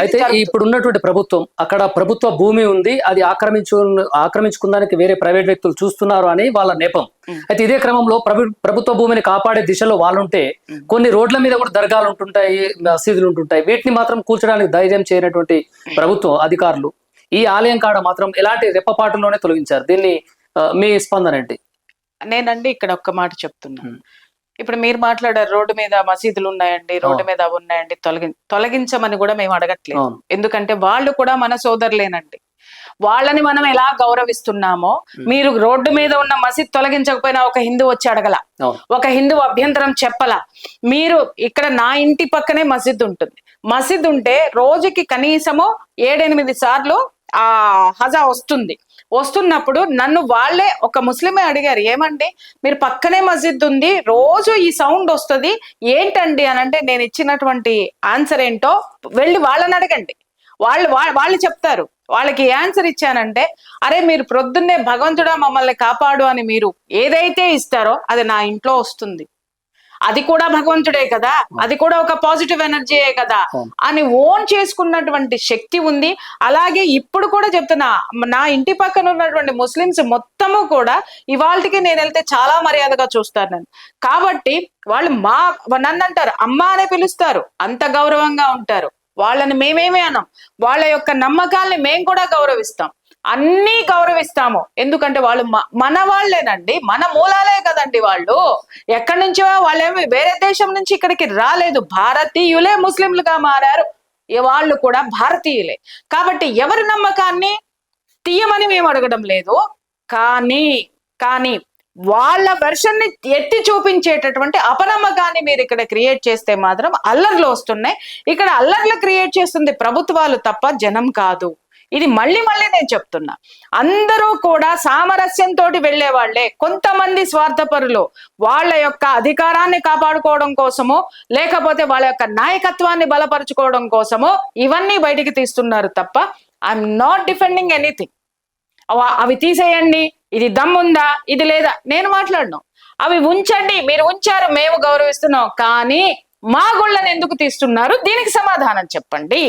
అయితే ఇప్పుడు ఉన్నటువంటి ప్రభుత్వం అక్కడ ప్రభుత్వ భూమి ఉంది, అది ఆక్రమించుకున్నానికి వేరే ప్రైవేట్ వ్యక్తులు చూస్తున్నారు అని వాళ్ళ నెపం. అయితే ఇదే క్రమంలో ప్రభుత్వ భూమిని కాపాడే దిశలో వాళ్ళుంటే కొన్ని రోడ్ల మీద కూడా దర్గాలు ఉంటుంటాయి, మసీదులు ఉంటుంటాయి, వీటిని మాత్రం కూల్చడానికి ధైర్యం చేయనటువంటి ప్రభుత్వం అధికారులు ఈ ఆలయం కాడ మాత్రం ఎలాంటి రెప్పపాటులోనే తొలగించారు. దీన్ని మీ స్పందన ఏంటి? నేనండి ఇక్కడ ఒక్క మాట చెప్తున్నాను. ఇప్పుడు మీరు మాట్లాడారు రోడ్డు మీద మసీదులు ఉన్నాయండి, రోడ్డు మీద అవి ఉన్నాయండి, తొలగించమని కూడా మేము అడగట్లేదు. ఎందుకంటే వాళ్ళు కూడా మన సోదరులేనండి. వాళ్ళని మనం ఎలా గౌరవిస్తున్నామో, మీరు రోడ్డు మీద ఉన్న మసీద్ తొలగించకపోయినా ఒక హిందూ వచ్చి అడగల, ఒక హిందూ అభ్యంతరం చెప్పలా. మీరు ఇక్కడ నా ఇంటి పక్కనే మసీద్ ఉంటుంది, మసీద్ ఉంటే రోజుకి కనీసము 7-8 సార్లు ఆ హజా వస్తున్నప్పుడు నన్ను వాళ్ళే ఒక ముస్లిమే అడిగారు, ఏమండి మీరు పక్కనే మస్జిద్ ఉంది, రోజు ఈ సౌండ్ వస్తుంది ఏంటండి అని అంటే, నేను ఇచ్చినటువంటి ఆన్సర్ ఏంటో వెళ్ళి వాళ్ళని అడగండి, వాళ్ళు చెప్తారు. వాళ్ళకి ఆన్సర్ ఇచ్చానంటే, అరే మీరు ప్రొద్దున్నే భగవంతుడా మమ్మల్ని కాపాడు అని మీరు ఏదైతే ఇస్తారో అది నా ఇంట్లో వస్తుంది, అది కూడా భగవంతుడే కదా, అది కూడా ఒక పాజిటివ్ ఎనర్జీయే కదా అని ఓన్ చేసుకున్నటువంటి శక్తి ఉంది. అలాగే ఇప్పుడు కూడా చెప్తున్నా, నా ఇంటి పక్కన ఉన్నటువంటి ముస్లిమ్స్ మొత్తము కూడా ఇవాళకి నేను వెళ్తే చాలా మర్యాదగా చూస్తారు నన్ను. కాబట్టి వాళ్ళు నన్ను అంటారు అమ్మ అనే పిలుస్తారు, అంత గౌరవంగా ఉంటారు. వాళ్ళని మేమేమే అన్నాం, వాళ్ళ యొక్క నమ్మకాల్ని మేము కూడా గౌరవిస్తాం, అన్నీ గౌరవిస్తాము. ఎందుకంటే వాళ్ళు మన వాళ్ళేనండి, మన మూలాలే కదండి. వాళ్ళు ఎక్కడి నుంచో, వాళ్ళేమి వేరే దేశం నుంచి ఇక్కడికి రాలేదు, భారతీయులే ముస్లింలుగా మారారు, వాళ్ళు కూడా భారతీయులే. కాబట్టి ఎవరి నమ్మకాన్ని తీయమని మేము అడగడం లేదు, కానీ వాళ్ళ వెర్షన్ ని ఎత్తి చూపించేటటువంటి అపనమ్మకాన్ని మీరు ఇక్కడ క్రియేట్ చేస్తే మాత్రం అల్లర్లు వస్తున్నాయి. ఇక్కడ అల్లర్లు క్రియేట్ చేస్తుంది ప్రభుత్వాలు తప్ప జనం కాదు. ఇది మళ్ళీ నేను చెప్తున్నా, అందరూ కూడా సామరస్యంతో వెళ్లే వాళ్లే. కొంతమంది స్వార్థపరులు వాళ్ళ యొక్క అధికారాన్ని కాపాడుకోవడం కోసమో, లేకపోతే వాళ్ళ యొక్క నాయకత్వాన్ని బలపరుచుకోవడం కోసమో ఇవన్నీ బయటికి తీస్తున్నారు తప్ప ఐఎమ్ నాట్ డిఫెండింగ్ ఎనీథింగ్. అవి తీసేయండి, ఇది దమ్ముందా, ఇది లేదా, నేను మాట్లాడను. అవి ఉంచండి, మీరు ఉంచారు, మేము గౌరవిస్తున్నాం, కానీ మా గుళ్ళని ఎందుకు తీస్తున్నారు, దీనికి సమాధానం చెప్పండి.